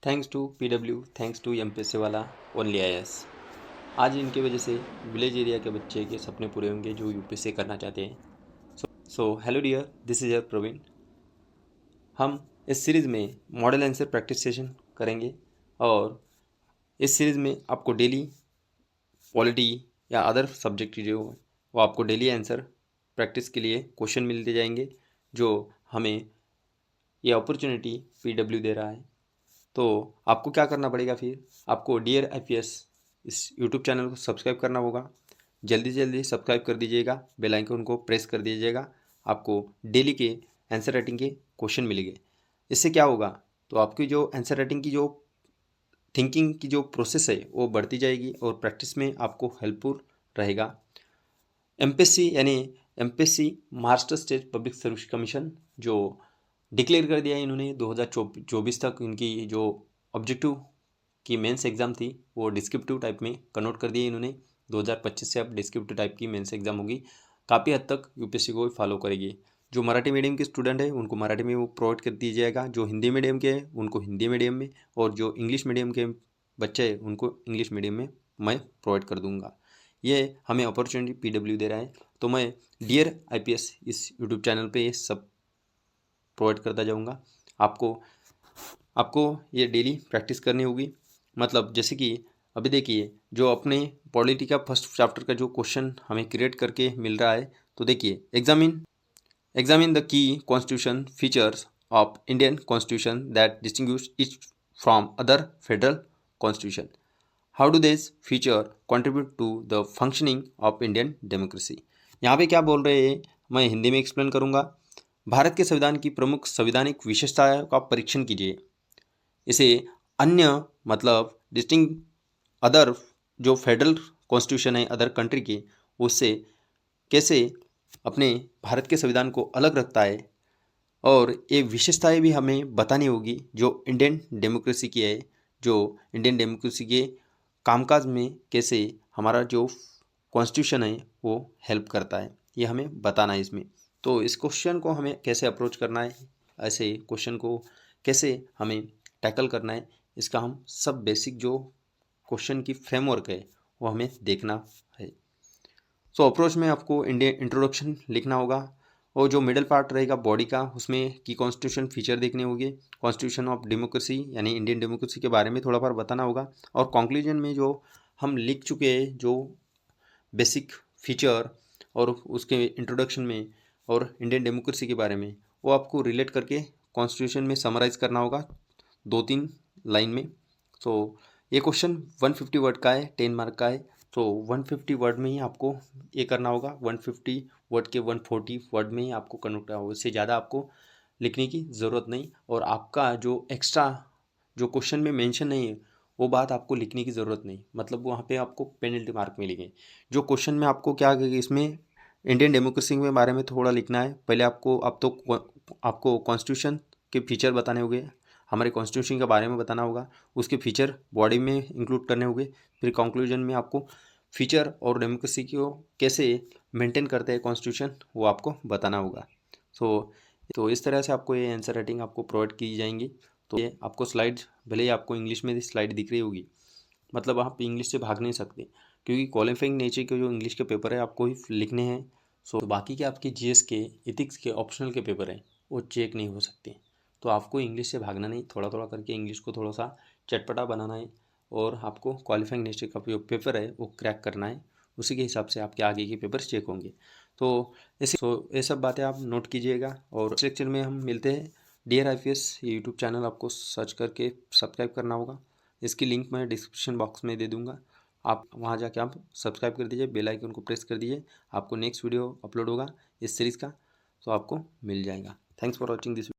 Thanks to PW, thanks to MPSC वाला only IAS. आज इनकी वजह से विलेज एरिया के बच्चे के सपने पूरे होंगे जो यूपीएससी करना चाहते हैं। So hello dear, this is your Praveen. हम इस सीरीज़ में मॉडल आंसर प्रैक्टिस सेशन करेंगे और इस सीरीज़ में आपको डेली पॉलिटी या अदर सब्जेक्ट की जो वो आपको डेली आंसर प्रैक्टिस के लिए क्वेश्चन मिलते जाएंगे, जो हमें ये अपॉर्चुनिटी पीडब्ल्यू दे रहा है। तो आपको क्या करना पड़ेगा, फिर आपको डियर आईपीएस इस यूट्यूब चैनल को सब्सक्राइब करना होगा। जल्दी से जल्दी सब्सक्राइब कर दीजिएगा, बेल आइकन को प्रेस कर दीजिएगा। आपको डेली के आंसर राइटिंग के क्वेश्चन मिलेंगे। इससे क्या होगा, तो आपकी जो आंसर राइटिंग की जो थिंकिंग की जो प्रोसेस है वो बढ़ती जाएगी और प्रैक्टिस में आपको हेल्पफुल रहेगा। एमपीएससी यानी MPSC Maharashtra state public service commission जो डिक्लेयर कर दिया है इन्होंने 2024 तक इनकी जो ऑब्जेक्टिव की मेंस एग्ज़ाम थी वो डिस्क्रिप्टिव टाइप में कन्वर्ट कर दिया इन्होंने। 2025 से अब डिस्क्रिप्टिव टाइप की मेंस एग्ज़ाम होगी। काफ़ी हद तक यूपीएससी को फॉलो करेगी। जो मराठी मीडियम के स्टूडेंट है उनको मराठी में वो प्रोवाइड कर दिया जाएगा, जो हिंदी मीडियम के हैं उनको हिंदी मीडियम में, और जो इंग्लिश मीडियम के बच्चे हैं उनको इंग्लिश मीडियम में मैं प्रोवाइड कर दूँगा। ये हमें अपॉर्चुनिटी पीडब्ल्यू दे रहा है, तो मैं डियर आईपीएस इस यूट्यूब चैनल पे ये सब प्रोवाइड करता जाऊँगा। आपको ये डेली प्रैक्टिस करनी होगी। मतलब जैसे कि अभी देखिए, जो अपने पॉलिटी का फर्स्ट चैप्टर का जो क्वेश्चन हमें क्रिएट करके मिल रहा है, तो देखिए, examine the key constitution features of Indian constitution that distinguish it from other federal constitution. How do this feature contribute to the functioning of Indian democracy. यहाँ पे क्या बोल रहे हैं, मैं हिंदी में एक्सप्लेन करूँगा। भारत के संविधान की प्रमुख संवैधानिक विशेषताओं का परीक्षण कीजिए। इसे अन्य मतलब डिस्टिंग अदर जो फेडरल कॉन्स्टिट्यूशन है अदर कंट्री के, उससे कैसे अपने भारत के संविधान को अलग रखता है, और ये विशेषताएं भी हमें बतानी होगी जो इंडियन डेमोक्रेसी की है, जो इंडियन डेमोक्रेसी के कामकाज में कैसे हमारा जो कॉन्स्टिट्यूशन है वो हेल्प करता है, ये हमें बताना है इसमें। तो इस क्वेश्चन को हमें कैसे अप्रोच करना है, ऐसे क्वेश्चन को कैसे हमें टैकल करना है, इसका हम सब बेसिक जो क्वेश्चन की फ्रेमवर्क है वो हमें देखना है। सो अप्रोच में आपको इंडियन इंट्रोडक्शन लिखना होगा, और जो मिडल पार्ट रहेगा बॉडी का उसमें की कॉन्स्टिट्यूशन फीचर देखने होंगे, कॉन्स्टिट्यूशन ऑफ डेमोक्रेसी यानी इंडियन डेमोक्रेसी के बारे में थोड़ा बार बताना होगा, और कंक्लूजन में जो हम लिख चुके हैं जो बेसिक फीचर और उसके इंट्रोडक्शन में और इंडियन डेमोक्रेसी के बारे में, वो आपको रिलेट करके कॉन्स्टिट्यूशन में समराइज करना होगा 2-3 लाइन में। सो ये क्वेश्चन 150 वर्ड का है, 10 मार्क का है। तो 150 वर्ड में ही आपको ये करना होगा, 150 वर्ड के 140 वर्ड में ही आपको कन्वर्ट करना होगा, इससे ज़्यादा आपको लिखने की ज़रूरत नहीं। और आपका जो एक्स्ट्रा जो क्वेश्चन में मेंशन नहीं है वो बात आपको लिखने की ज़रूरत नहीं, मतलब वहाँ पे आपको पेनल्टी मार्क मिलेंगे। जो क्वेश्चन में आपको क्या करेगी, इसमें इंडियन डेमोक्रेसी के बारे में थोड़ा लिखना है। पहले आपको कॉन्स्टिट्यूशन के फीचर बताने होंगे, हमारे कॉन्स्टिट्यूशन के बारे में बताना होगा, उसके फीचर बॉडी में इंक्लूड करने होंगे। फिर कंक्लूजन में आपको फीचर और डेमोक्रेसी को कैसे मेंटेन करते हैं कॉन्स्टिट्यूशन वो आपको बताना होगा। तो इस तरह से आपको ये आंसर राइटिंग आपको प्रोवाइड की जाएंगी। तो ये आपको स्लाइड, भले ही आपको इंग्लिश में स्लाइड दिख रही होगी, मतलब आप इंग्लिश से भाग नहीं सकते, क्योंकि क्वालिफाइंग नेचर के जो इंग्लिश के पेपर है आपको ही लिखने हैं। सो बाकी के आपके जीएस के, इथिक्स के, ऑप्शनल के पेपर हैं वो चेक नहीं हो सकते। तो आपको इंग्लिश से भागना नहीं, थोड़ा थोड़ा करके इंग्लिश को थोड़ा सा चटपटा बनाना है, और आपको क्वालिफाइंग नेचर का जो पेपर है वो क्रैक करना है। उसी के हिसाब से आपके आगे के पेपर चेक होंगे। तो ये सब बातें आप नोट कीजिएगा, और इस लेक्चर में हम मिलते हैं। डियर आईपीएस ये यूट्यूब चैनल आपको सर्च करके सब्सक्राइब करना होगा, इसकी लिंक मैं डिस्क्रिप्शन बॉक्स में दे दूंगा। आप वहां जाके आप सब्सक्राइब कर दीजिए, बेल आइकन को प्रेस कर दीजिए, आपको नेक्स्ट वीडियो अपलोड होगा इस सीरीज़ का तो आपको मिल जाएगा। Thanks for watching this.